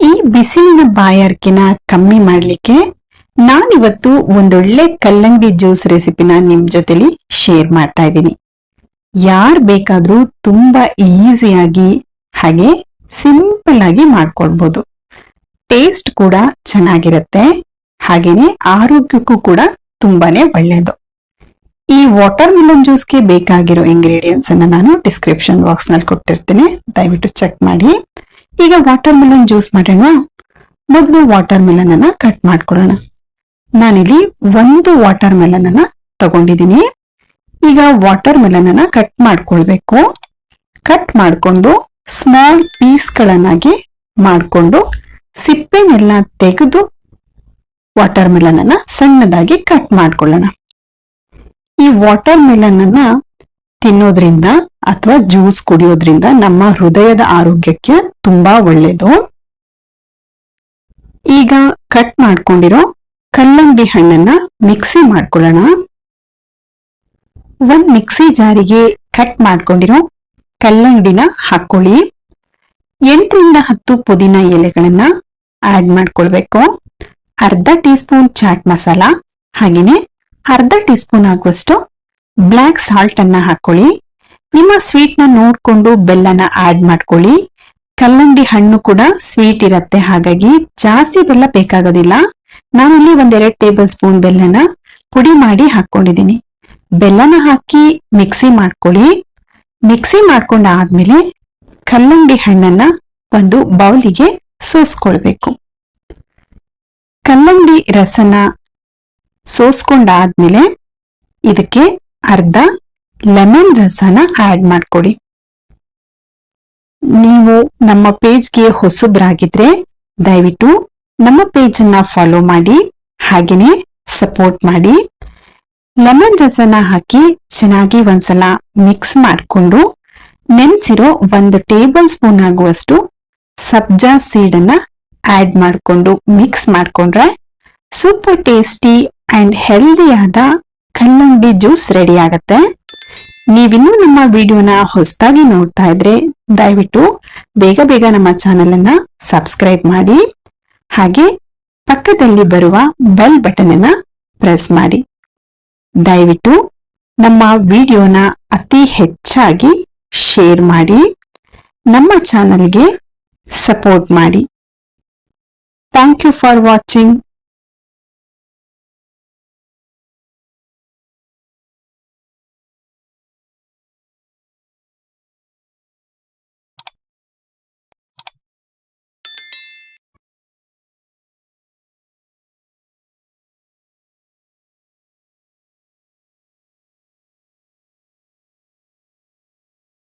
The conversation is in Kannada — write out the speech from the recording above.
ಈ ಬಿಸಿಲಿನ ಬಾಯಾರಿಕೆನ ಕಮ್ಮಿ ಮಾಡ್ಲಿಕ್ಕೆ ನಾನಿವತ್ತು ಒಂದೊಳ್ಳೆ ಕಲ್ಲಂಗಡಿ ಜ್ಯೂಸ್ ರೆಸಿಪಿನ ನಿಮ್ ಜೊತೆಲಿ ಶೇರ್ ಮಾಡ್ತಾ ಇದ್ದೀನಿ. ಯಾರ್ ಬೇಕಾದ್ರೂ ತುಂಬಾ ಈಸಿಯಾಗಿ ಹಾಗೆ ಸಿಂಪಲ್ ಆಗಿ ಮಾಡ್ಕೊಳ್ಬಹುದು. ಟೇಸ್ಟ್ ಕೂಡ ಚೆನ್ನಾಗಿರುತ್ತೆ, ಹಾಗೇನೆ ಆರೋಗ್ಯಕ್ಕೂ ಕೂಡ ತುಂಬಾನೇ ಒಳ್ಳೆಯದು. ಈ ವಾಟರ್ ಮೆಲನ್ ಜ್ಯೂಸ್ಗೆ ಬೇಕಾಗಿರೋ ಇಂಗ್ರೀಡಿಯೆಂಟ್ಸ್ ಅನ್ನ ನಾನು ಡಿಸ್ಕ್ರಿಪ್ಷನ್ ಬಾಕ್ಸ್ ನಲ್ಲಿ ಕೊಟ್ಟಿರ್ತೇನೆ, ದಯವಿಟ್ಟು ಚೆಕ್ ಮಾಡಿ. ಈಗ ವಾಟರ್ ಮೆಲನ್ ಜ್ಯೂಸ್ ಮಾಡೋಣ. ಮೊದಲು ವಾಟರ್ ಮೆಲನ್ ಅನ್ನ ಕಟ್ ಮಾಡ್ಕೊಳ್ಳೋಣ. ನಾನಿಲ್ಲಿ ಒಂದು ವಾಟರ್ ಮೆಲನ್ ಅನ್ನ ತಗೊಂಡಿದ್ದೀನಿ. ಈಗ ವಾಟರ್ ಮೆಲನ್ ಅನ್ನ ಕಟ್ ಮಾಡ್ಕೊಳ್ಬೇಕು. ಕಟ್ ಮಾಡ್ಕೊಂಡು ಸ್ಮಾಲ್ ಪೀಸ್ ಗಳನ್ನಾಗಿ ಮಾಡ್ಕೊಂಡು ಸಿಪ್ಪೆನೆಲ್ಲ ತೆಗೆದು ವಾಟರ್ ಮೆಲನ್ ಅನ್ನ ಸಣ್ಣದಾಗಿ ಕಟ್ ಮಾಡ್ಕೊಳ್ಳೋಣ. ಈ ವಾಟರ್ ಮೆಲನ್ ಅನ್ನ ತಿನ್ನೋದ್ರಿಂದ ಅಥವಾ ಜ್ಯೂಸ್ ಕುಡಿಯೋದ್ರಿಂದ ನಮ್ಮ ಹೃದಯದ ಆರೋಗ್ಯಕ್ಕೆ ತುಂಬಾ ಒಳ್ಳೆಯದು. ಈಗ ಕಟ್ ಮಾಡ್ಕೊಂಡಿರೋ ಕಲ್ಲಂಗಡಿ ಹಣ್ಣನ್ನ ಮಿಕ್ಸಿ ಮಾಡ್ಕೊಳ್ಳೋಣ. ಒಂದ್ ಮಿಕ್ಸಿ ಜಾರಿಗೆ ಕಟ್ ಮಾಡ್ಕೊಂಡಿರೋ ಕಲ್ಲಂಗಡಿನ ಹಾಕೊಳ್ಳಿ. 8 ರಿಂದ 10 ಪುದೀನ ಎಲೆಗಳನ್ನ ಆಡ್ ಮಾಡ್ಕೊಳ್ಬೇಕು. ಅರ್ಧ ಟೀ ಸ್ಪೂನ್ ಚಾಟ್ ಮಸಾಲ, ಹಾಗೇನೆ ಅರ್ಧ ಟೀ ಸ್ಪೂನ್ ಆಗುವಷ್ಟು ಬ್ಲ್ಯಾಕ್ ಸಾಲ್ಟ್ ಅನ್ನ ಹಾಕೊಳ್ಳಿ. ನಿಮ್ಮ ಸ್ವೀಟ್ ನ ನೋಡ್ಕೊಂಡು ಬೆಲ್ಲನ ಆಡ್ ಮಾಡ್ಕೊಳ್ಳಿ. ಕಲ್ಲಂಗಡಿ ಹಣ್ಣು ಕೂಡ ಸ್ವೀಟ್ ಇರತ್ತೆ, ಹಾಗಾಗಿ ಜಾಸ್ತಿ ಬೆಲ್ಲ ಬೇಕಾಗೋದಿಲ್ಲ. ನಾನಿಲ್ಲಿ 1-2 ಟೇಬಲ್ ಸ್ಪೂನ್ ಬೆಲ್ಲನ ಪುಡಿ ಮಾಡಿ ಹಾಕೊಂಡಿದ್ದೀನಿ. ಬೆಲ್ಲನ ಹಾಕಿ ಮಿಕ್ಸಿ ಮಾಡ್ಕೊಳ್ಳಿ. ಮಿಕ್ಸಿ ಮಾಡ್ಕೊಂಡ ಆದ್ಮೇಲೆ ಕಲ್ಲಂಗಡಿ ಹಣ್ಣನ್ನ ಒಂದು ಬೌಲಿಗೆ ಸೋಸ್ಕೊಳ್ಬೇಕು. ಕಲ್ಲಂಗಡಿ ರಸನ ಸೋಸ್ಕೊಂಡಾದ್ಮೇಲೆ ಇದಕ್ಕೆ ಅರ್ಧ ಲೆಮನ್ ರಸನ ಆಡ್ ಮಾಡ್ಕೊಡಿ. ನೀವು ನಮ್ಮ ಪೇಜ್ಗೆ ಹೊಸಬ್ರಾಗಿದ್ರೆ ದಯವಿಟ್ಟು ನಮ್ಮ ಪೇಜ್ ಅನ್ನ ಫಾಲೋ ಮಾಡಿ, ಹಾಗೇನೆ ಸಪೋರ್ಟ್ ಮಾಡಿ. ಲೆಮನ್ ರಸನ ಹಾಕಿ ಚೆನ್ನಾಗಿ ಒಂದ್ಸಲ ಮಿಕ್ಸ್ ಮಾಡಿಕೊಂಡು ನೆನೆಸಿರೋ 1 ಟೇಬಲ್ ಸ್ಪೂನ್ ಆಗುವಷ್ಟು ಸಬ್ಜಾ ಸೀಡ್ ಅನ್ನ ಆಡ್ ಮಾಡಿಕೊಂಡು ಮಿಕ್ಸ್ ಮಾಡ್ಕೊಂಡ್ರೆ ಸೂಪರ್ ಟೇಸ್ಟಿ ಅಂಡ್ ಹೆಲ್ದಿಯಾದ ಕಲ್ಲಂಗಡಿ ಜ್ಯೂಸ್ ರೆಡಿ ಆಗತ್ತೆ. ನೀವಿನ್ನೂ ನಮ್ಮ ವಿಡಿಯೋನ ಹೊಸದಾಗಿ ನೋಡ್ತಾ ಇದ್ರೆ ದಯವಿಟ್ಟು ಬೇಗ ಬೇಗ ನಮ್ಮ ಚಾನೆಲ್ ಅನ್ನ ಸಬ್ಸ್ಕ್ರೈಬ್ ಮಾಡಿ, ಹಾಗೆ ಪಕ್ಕದಲ್ಲಿ ಬರುವ ಬೆಲ್ ಬಟನ್ ಅನ್ನ ಪ್ರೆಸ್ ಮಾಡಿ. ದಯವಿಟ್ಟು ನಮ್ಮ ವಿಡಿಯೋನ ಅತಿ ಹೆಚ್ಚಾಗಿ ಶೇರ್ ಮಾಡಿ, ನಮ್ಮ ಚಾನೆಲ್ಗೆ ಸಪೋರ್ಟ್ ಮಾಡಿ. Thank you for watching.